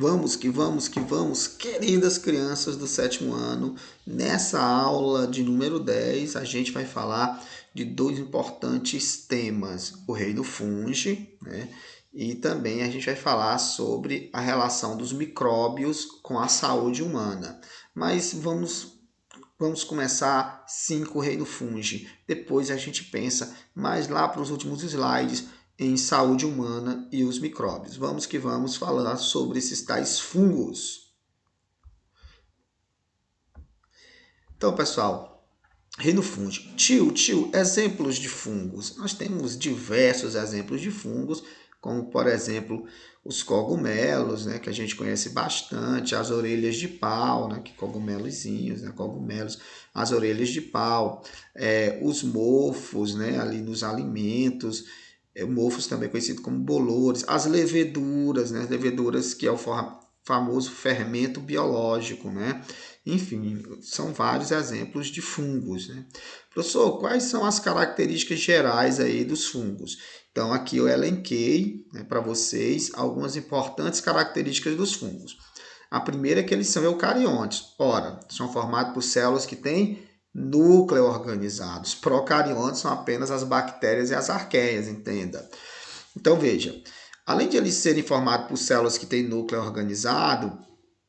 Vamos que vamos que vamos, queridas crianças do sétimo ano. Nessa aula de número 10, a gente vai falar de dois importantes temas: o reino fungi, né? E também a gente vai falar sobre a relação dos micróbios com a saúde humana. Mas vamos começar sim com o reino fungi. Depois a gente pensa mais lá para os últimos slides em saúde humana e os micróbios. Vamos que vamos falar sobre esses tais fungos. Então, pessoal, reino fungi. Tio, exemplos de fungos. Nós temos diversos exemplos de fungos, como, por exemplo, os cogumelos, né, que a gente conhece bastante, as orelhas de pau, né, que cogumelozinhos, né, cogumelos, as orelhas de pau, os mofos, né, ali nos alimentos, mofos também conhecido como bolores, as leveduras, né, leveduras que é o famoso fermento biológico, né? Enfim, são vários exemplos de fungos, né? Professor, quais são as características gerais aí dos fungos? Então, aqui eu elenquei, né, para vocês algumas importantes características dos fungos. A primeira é que eles são eucariontes. Ora, são formados por células que têm núcleo organizado. Os procariontes são apenas as bactérias e as arqueias, entenda. Então, veja, além de eles serem formados por células que têm núcleo organizado,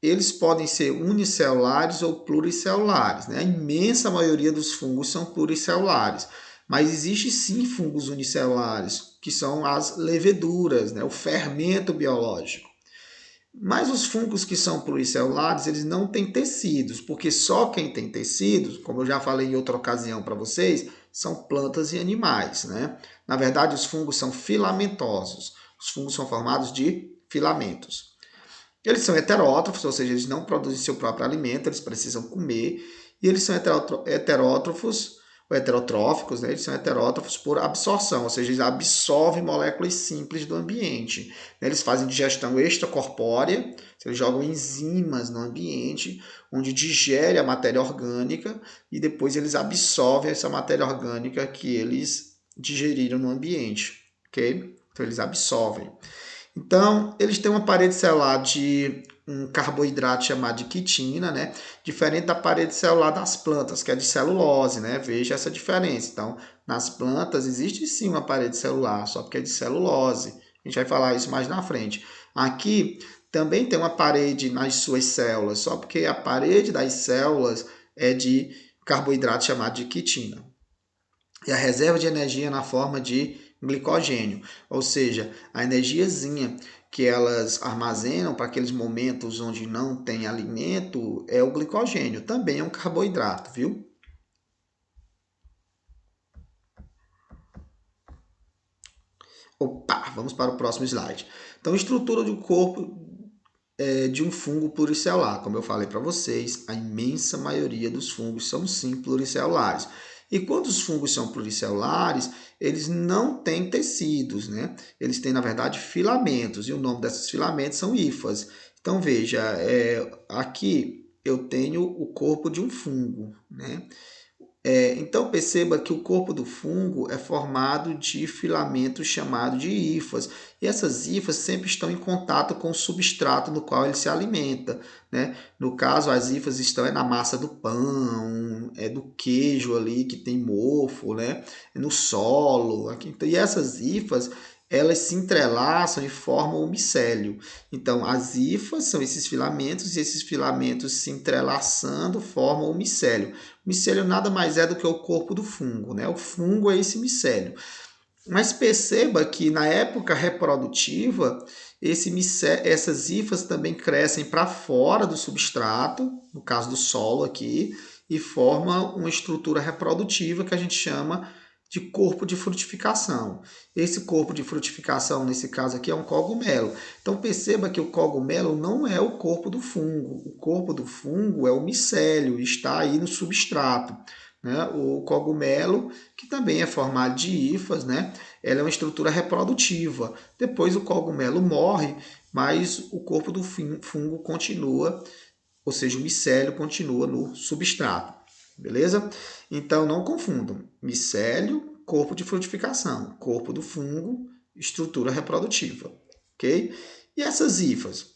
eles podem ser unicelulares ou pluricelulares, né? A imensa maioria dos fungos são pluricelulares, mas existe sim fungos unicelulares, que são as leveduras, né? O fermento biológico. Mas os fungos que são pluricelulares, eles não têm tecidos, porque só quem tem tecidos, como eu já falei em outra ocasião para vocês, são plantas e animais, né? Na verdade, os fungos são filamentosos. Os fungos são formados de filamentos. Eles são heterótrofos, ou seja, eles não produzem seu próprio alimento, eles precisam comer. E eles são heterótrofos, ou heterotróficos, né? Eles são heterótrofos por absorção, ou seja, eles absorvem moléculas simples do ambiente. Eles fazem digestão extracorpórea, eles jogam enzimas no ambiente, onde digere a matéria orgânica e depois eles absorvem essa matéria orgânica que eles digeriram no ambiente, ok? Então eles absorvem. Então, eles têm uma parede celular de um carboidrato chamado de quitina, né? Diferente da parede celular das plantas, que é de celulose, né? Veja essa diferença. Então, nas plantas existe sim uma parede celular, só porque é de celulose. A gente vai falar isso mais na frente. Aqui também tem uma parede nas suas células, só porque a parede das células é de carboidrato chamado de quitina. E a reserva de energia na forma de glicogênio, ou seja, a energiazinha que elas armazenam para aqueles momentos onde não tem alimento é o glicogênio, também é um carboidrato, viu? Opa, vamos para o próximo slide. Então, estrutura do corpo de um fungo pluricelular. Como eu falei para vocês, a imensa maioria dos fungos são sim pluricelulares. E quando os fungos são pluricelulares, eles não têm tecidos, né? Eles têm, na verdade, filamentos, e o nome desses filamentos são hifas. Então, veja, aqui eu tenho o corpo de um fungo, né? Então perceba que o corpo do fungo é formado de filamentos chamados de hifas. E essas hifas sempre estão em contato com o substrato no qual ele se alimenta, né? No caso, as hifas estão na massa do pão, do queijo ali que tem mofo, né? No solo. Aqui. E essas hifas elas se entrelaçam e formam o micélio. Então, as hifas são esses filamentos e esses filamentos se entrelaçando formam o micélio. O micélio nada mais é do que o corpo do fungo, né? O fungo é esse micélio. Mas perceba que na época reprodutiva, essas hifas também crescem para fora do substrato, no caso do solo aqui, e formam uma estrutura reprodutiva que a gente chama de corpo de frutificação. Esse corpo de frutificação, nesse caso aqui, é um cogumelo. Então perceba que o cogumelo não é o corpo do fungo. O corpo do fungo é o micélio, está aí no substrato. Né? O cogumelo, que também é formado de hifas, né? Ela é uma estrutura reprodutiva. Depois o cogumelo morre, mas o corpo do fungo continua, ou seja, o micélio continua no substrato. Beleza? Então não confundam. Micélio, corpo de frutificação. Corpo do fungo, estrutura reprodutiva. Ok? E essas hifas?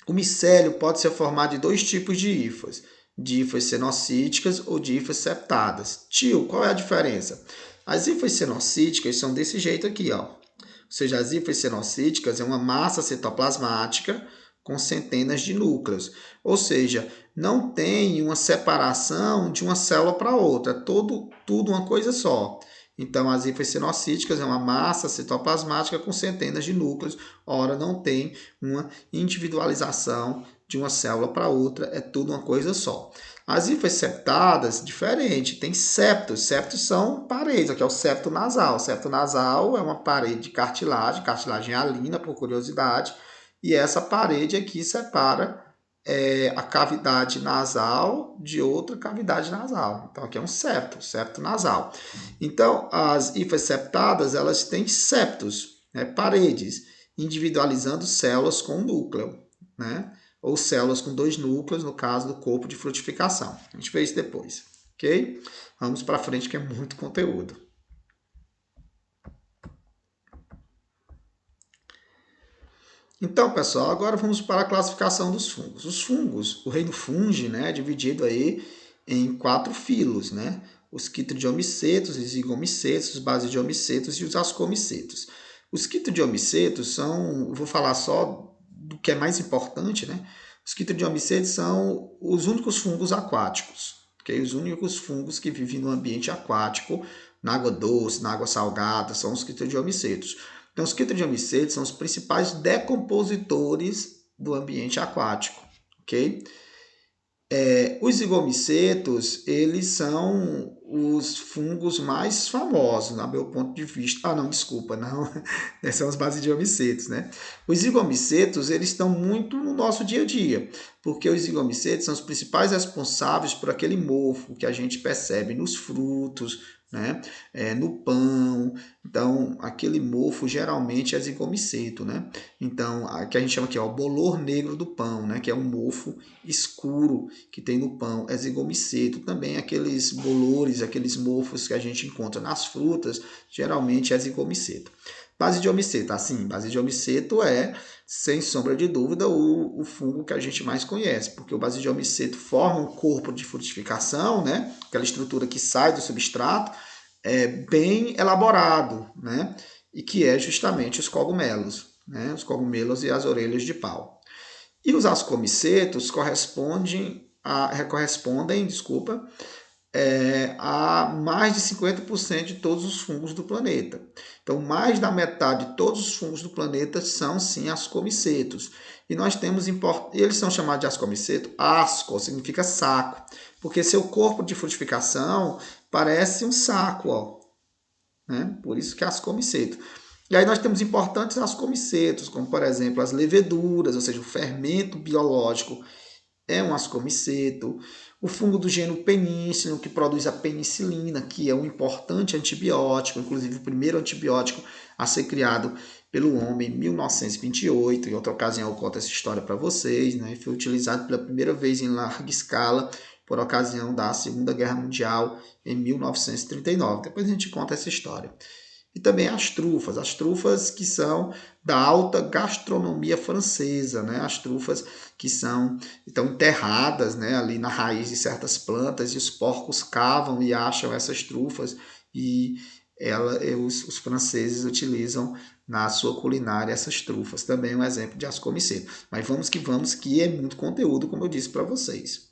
O micélio pode ser formado de dois tipos de hifas, de hifas cenocíticas ou de hifas septadas. Tio, qual é a diferença? As hifas cenocíticas são desse jeito aqui, ó. Ou seja, as hifas cenocíticas é uma massa citoplasmática com centenas de núcleos. Ou seja, não tem uma separação de uma célula para outra, é tudo uma coisa só. Então, as hifas cenocíticas é uma massa citoplasmática com centenas de núcleos. Ora, não tem uma individualização de uma célula para outra, é tudo uma coisa só. As hifas septadas, diferente, tem septos. Septos são paredes, aqui é o septo nasal. O septo nasal é uma parede de cartilagem alina, por curiosidade, e essa parede aqui separa a cavidade nasal de outra cavidade nasal. Então, aqui é um septo nasal. Então, as hifas septadas, elas têm septos, né, paredes, individualizando células com núcleo, né? Ou células com dois núcleos, no caso do corpo de frutificação. A gente vê isso depois, ok? Vamos para frente que é muito conteúdo. Então, pessoal, agora vamos para a classificação dos fungos. Os fungos, o reino fungi, né, é dividido aí em 4 filos, né? Os quitridiomicetos, os zigomicetos, os basidiomicetos e os ascomicetos. Os quitridiomicetos são, vou falar só do que é mais importante, né? Os quitridiomicetos são os únicos fungos aquáticos, okay? Os únicos fungos que vivem no ambiente aquático, na água doce, na água salgada, são os quitridiomicetos. Então, os quitridiomicetos são os principais decompositores do ambiente aquático, ok? Os zigomicetos, eles são os fungos mais famosos, no meu ponto de vista. Ah, não, desculpa, não. São os basidiomicetos, né? Os zigomicetos, eles estão muito no nosso dia a dia, porque os zigomicetos são os principais responsáveis por aquele mofo que a gente percebe nos frutos, né? No pão. Então, aquele mofo geralmente é zigomiceto, né? Então, que a gente chama aqui, ó, o bolor negro do pão, né? Que é um mofo escuro que tem no pão, é zigomiceto. Também aqueles bolores, aqueles mofos que a gente encontra nas frutas, geralmente é zigomiceto. Basidiomiceto, assim, basidiomiceto é, sem sombra de dúvida, o fungo que a gente mais conhece, porque o basidiomiceto forma um corpo de frutificação, né? Aquela estrutura que sai do substrato, bem elaborado, né? E que é justamente os cogumelos, né? Os cogumelos e as orelhas de pau. E os ascomicetos correspondem, a mais de 50% de todos os fungos do planeta. Então, mais da metade de todos os fungos do planeta são, sim, ascomicetos. E nós temos, eles são chamados de ascomiceto, asco significa saco, porque seu corpo de frutificação parece um saco, ó, né? Por isso que é ascomiceto. E aí nós temos importantes ascomicetos, como, por exemplo, as leveduras, ou seja, o fermento biológico é um ascomiceto. O fungo do gênero Penicillium, que produz a penicilina, que é um importante antibiótico, inclusive o primeiro antibiótico a ser criado pelo homem em 1928. Em outra ocasião eu conto essa história para vocês, né? Foi utilizado pela primeira vez em larga escala por ocasião da Segunda Guerra Mundial em 1939. Depois a gente conta essa história. E também as trufas que são da alta gastronomia francesa, né? As trufas que estão enterradas, né, ali na raiz de certas plantas, e os porcos cavam e acham essas trufas, e os franceses utilizam na sua culinária essas trufas. Também é um exemplo de ascomiceto. Mas vamos, que é muito conteúdo, como eu disse para vocês.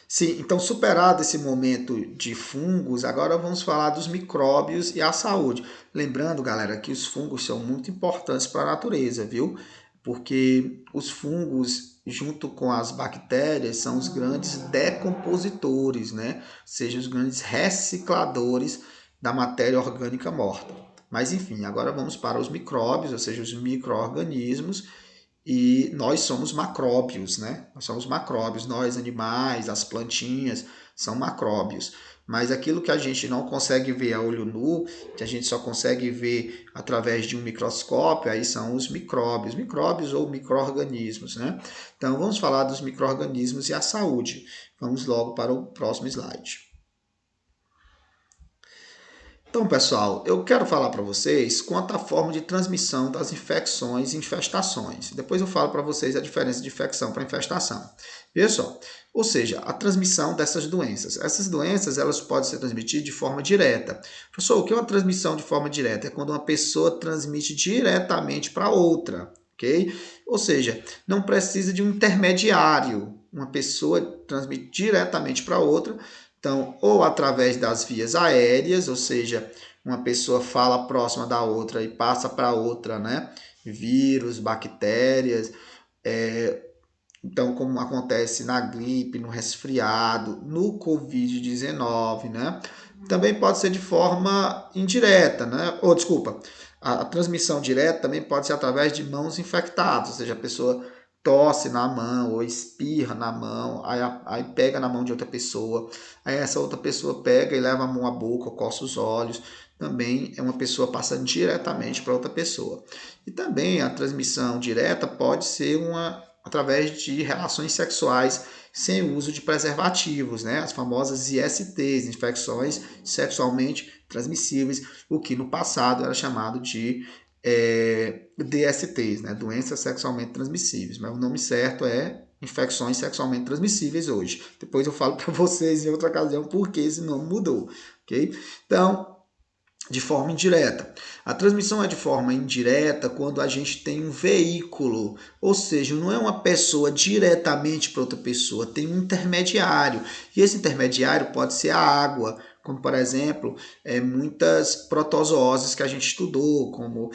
Sim, então superado esse momento de fungos, agora vamos falar dos micróbios e a saúde. Lembrando, galera, que os fungos são muito importantes para a natureza, viu? Porque os fungos, junto com as bactérias, são os grandes decompositores, né? Ou seja, os grandes recicladores da matéria orgânica morta. Mas enfim, agora vamos para os micróbios, ou seja, os micro-organismos, e nós somos macróbios, né? Nós somos macróbios, nós animais, as plantinhas são macróbios. Mas aquilo que a gente não consegue ver a olho nu, que a gente só consegue ver através de um microscópio, aí são os micróbios ou micro-organismos, né? Então vamos falar dos micro-organismos e a saúde. Vamos logo para o próximo slide. Então, pessoal, eu quero falar para vocês quanto à forma de transmissão das infecções e infestações. Depois eu falo para vocês a diferença de infecção para infestação. Veja só, ou seja, a transmissão dessas doenças. Essas doenças elas podem ser transmitidas de forma direta. Professor, o que é uma transmissão de forma direta? É quando uma pessoa transmite diretamente para outra, ok? Ou seja, não precisa de um intermediário. Uma pessoa transmite diretamente para outra. Então, ou através das vias aéreas, ou seja, uma pessoa fala próxima da outra e passa para outra, né? Vírus, bactérias. Então, como acontece na gripe, no resfriado, no Covid-19, né? Também pode ser de forma indireta, né? Ou, desculpa, a transmissão direta também pode ser através de mãos infectadas, ou seja, a pessoa tosse na mão ou espirra na mão, aí pega na mão de outra pessoa, aí essa outra pessoa pega e leva a mão à boca, coça os olhos, também é uma pessoa passando diretamente para outra pessoa. E também a transmissão direta pode ser através de relações sexuais sem uso de preservativos, né? As famosas ISTs, infecções sexualmente transmissíveis, o que no passado era chamado de DSTs, né? Doenças sexualmente transmissíveis, mas o nome certo é infecções sexualmente transmissíveis hoje. Depois eu falo para vocês em outra ocasião por que esse nome mudou, ok? Então, de forma indireta. A transmissão é de forma indireta quando a gente tem um veículo, ou seja, não é uma pessoa diretamente para outra pessoa, tem um intermediário. E esse intermediário pode ser a água, como por exemplo, muitas protozooses que a gente estudou, como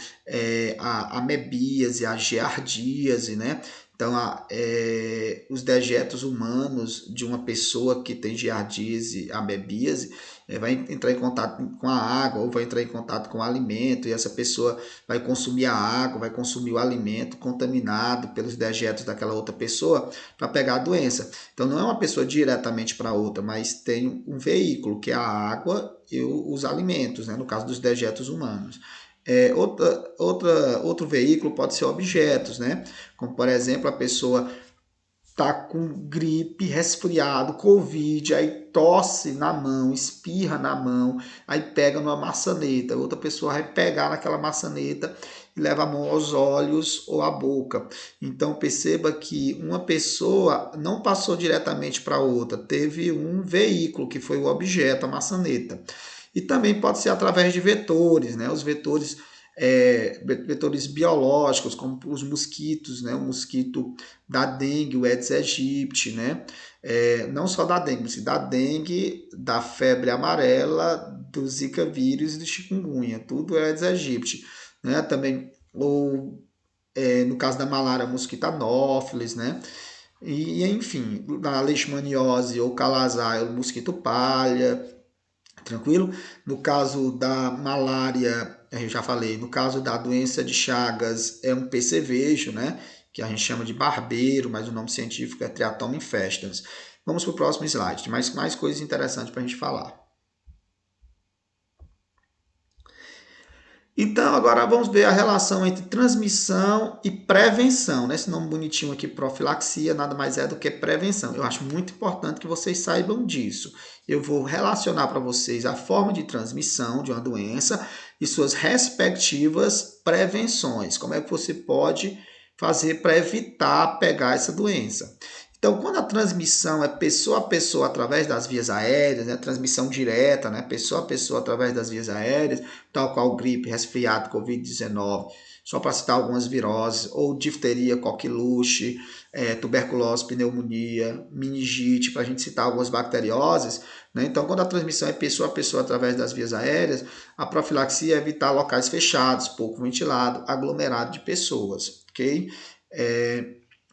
a amebíase, a giardíase, né? Então, os dejetos humanos de uma pessoa que tem giardíase, amebíase, vai entrar em contato com a água ou vai entrar em contato com o alimento e essa pessoa vai consumir a água, vai consumir o alimento contaminado pelos dejetos daquela outra pessoa para pegar a doença. Então não é uma pessoa diretamente para outra, mas tem um veículo que é a água e os alimentos, né? No caso dos dejetos humanos. Outro veículo pode ser objetos, né? Como por exemplo a pessoa tá com gripe, resfriado, covid, aí tosse na mão, espirra na mão, aí pega numa maçaneta, outra pessoa vai pegar naquela maçaneta e leva a mão aos olhos ou à boca. Então perceba que uma pessoa não passou diretamente para outra, teve um veículo que foi o objeto, a maçaneta. E também pode ser através de vetores, né? Os vetores biológicos, como os mosquitos, né? O mosquito da dengue, o Aedes aegypti, né? Não só da dengue, mas da dengue, da febre amarela, do Zika vírus e do chikungunya, tudo é Aedes aegypti, né? Também, ou no caso da malária, mosquito anófeles, né? E enfim, na leishmaniose ou calazar, o mosquito palha, tranquilo? No caso da malária, eu já falei, no caso da doença de Chagas, é um percevejo, né? Que a gente chama de barbeiro, mas o nome científico é Triatoma infestans. Vamos para o próximo slide, tem mais coisas interessantes para a gente falar. Então, agora vamos ver a relação entre transmissão e prevenção, né? Esse nome bonitinho aqui, profilaxia, nada mais é do que prevenção. Eu acho muito importante que vocês saibam disso. Eu vou relacionar para vocês a forma de transmissão de uma doença e suas respectivas prevenções. Como é que você pode fazer para evitar pegar essa doença? Então, quando a transmissão é pessoa a pessoa através das vias aéreas, né, transmissão direta, né, pessoa a pessoa através das vias aéreas, tal qual gripe, resfriado, Covid-19, só para citar algumas viroses, ou difteria, coqueluche, tuberculose, pneumonia, meningite, para a gente citar algumas bacterioses. Né? Então, quando a transmissão é pessoa a pessoa através das vias aéreas, a profilaxia é evitar locais fechados, pouco ventilado, aglomerado de pessoas, ok?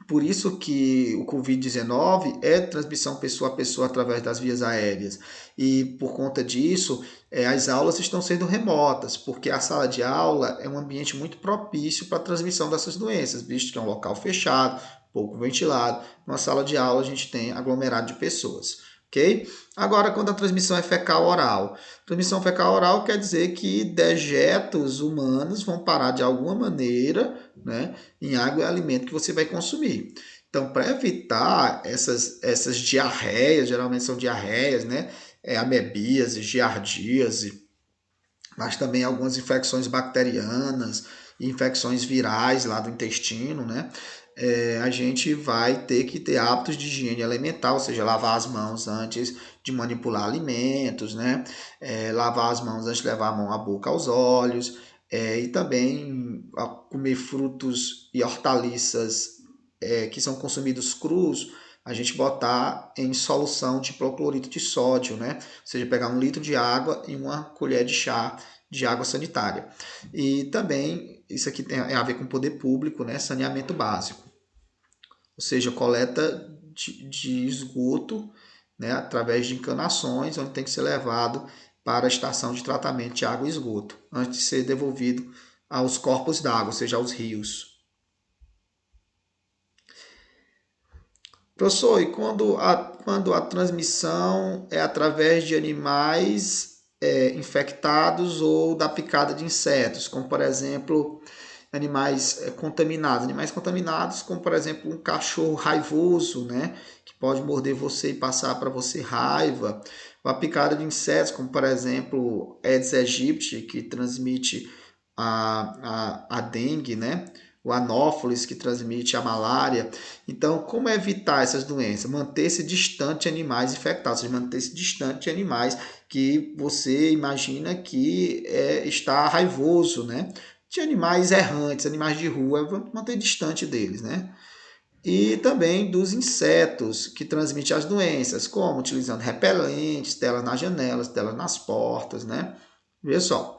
Por isso que o Covid-19 é transmissão pessoa a pessoa através das vias aéreas. E por conta disso, as aulas estão sendo remotas, porque a sala de aula é um ambiente muito propício para a transmissão dessas doenças, visto que é um local fechado, pouco ventilado. Numa sala de aula a gente tem aglomerado de pessoas. Ok? Agora, quando a transmissão é fecal-oral. Transmissão fecal-oral quer dizer que dejetos humanos vão parar de alguma maneira, né, em água e alimento que você vai consumir. Então, para evitar essas diarreias, geralmente são diarreias, né, amebíase, giardíase, mas também algumas infecções bacterianas e infecções virais lá do intestino, né? A gente vai ter que ter hábitos de higiene alimentar, ou seja, lavar as mãos antes de manipular alimentos, né? Lavar as mãos antes de levar a mão à boca aos olhos, e também comer frutos e hortaliças que são consumidos crus, a gente botar em solução de hipoclorito de sódio, né? Ou seja, pegar 1 litro de água e uma colher de chá de água sanitária. E também, isso aqui tem a ver com poder público, né? Saneamento básico. Ou seja, coleta de esgoto, né? Através de encanações, onde tem que ser levado para a estação de tratamento de água e esgoto, antes de ser devolvido aos corpos d'água, ou seja, aos rios. Professor, e quando a transmissão é através de animais infectados ou da picada de insetos, como por exemplo animais contaminados. Animais contaminados, como por exemplo um cachorro raivoso, né, que pode morder você e passar para você raiva. Ou a picada de insetos, como por exemplo Aedes aegypti, que transmite a dengue, né? O anófeles, que transmite a malária. Então, como evitar essas doenças? Manter-se distante de animais infectados, manter-se distante de animais que você imagina que está raivoso, né? De animais errantes, animais de rua, vamos manter distante deles, né? E também dos insetos que transmitem as doenças, como utilizando repelentes, telas nas janelas, telas nas portas, né? Vê só.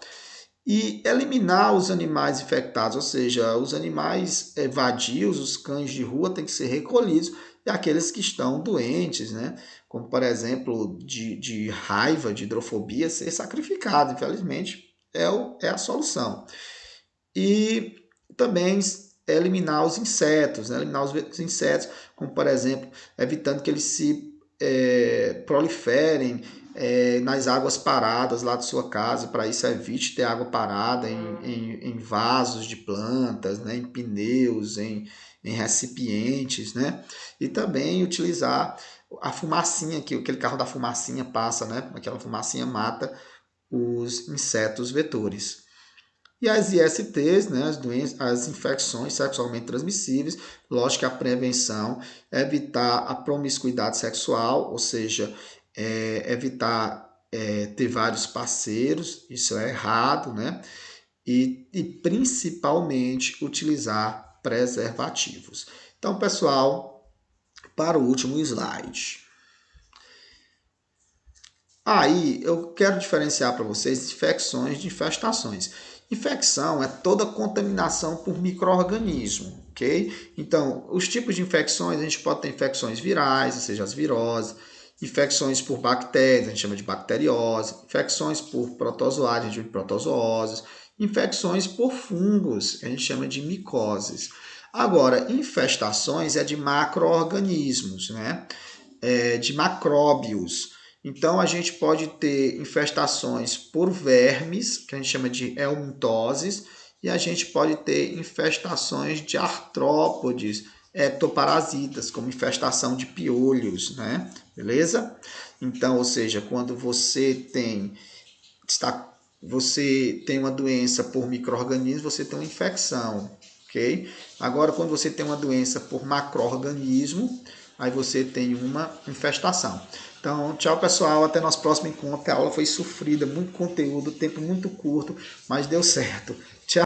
E eliminar os animais infectados, ou seja, os animais vadios, os cães de rua, têm que ser recolhidos, e aqueles que estão doentes, né? Como por exemplo, de raiva, de hidrofobia, ser sacrificado, infelizmente, é a solução. E também eliminar os insetos, né? Eliminar os insetos, como por exemplo, evitando que eles se proliferem nas águas paradas lá de sua casa. Para isso, evite ter água parada em vasos de plantas, né? Em pneus, em recipientes, né? E também utilizar a fumacinha, que aquele carro da fumacinha passa, né? Aquela fumacinha mata os insetos vetores. E as ISTs, né, as doenças, as infecções sexualmente transmissíveis, lógico que a prevenção é evitar a promiscuidade sexual, ou seja, evitar ter vários parceiros, isso é errado, né? E principalmente utilizar preservativos. Então, pessoal, para o último slide. Aí eu quero diferenciar para vocês infecções de infestações. Infecção é toda contaminação por micro-organismo, ok? Então, os tipos de infecções, a gente pode ter infecções virais, ou seja, as viroses, infecções por bactérias, a gente chama de bacteriose, infecções por protozoários, a gente chama de protozooses, infecções por fungos, que a gente chama de micoses. Agora, infestações é de macro-organismos, né? De macróbios. Então, a gente pode ter infestações por vermes, que a gente chama de helmintoses, e a gente pode ter infestações de artrópodes, ectoparasitas, como infestação de piolhos, né? Beleza? Então, ou seja, quando você tem uma doença por micro-organismo, você tem uma infecção, ok? Agora, quando você tem uma doença por macro-organismo, aí você tem uma infestação. Então, tchau pessoal, até nosso próximo encontro. A aula foi sofrida, muito conteúdo, tempo muito curto, mas deu certo. Tchau.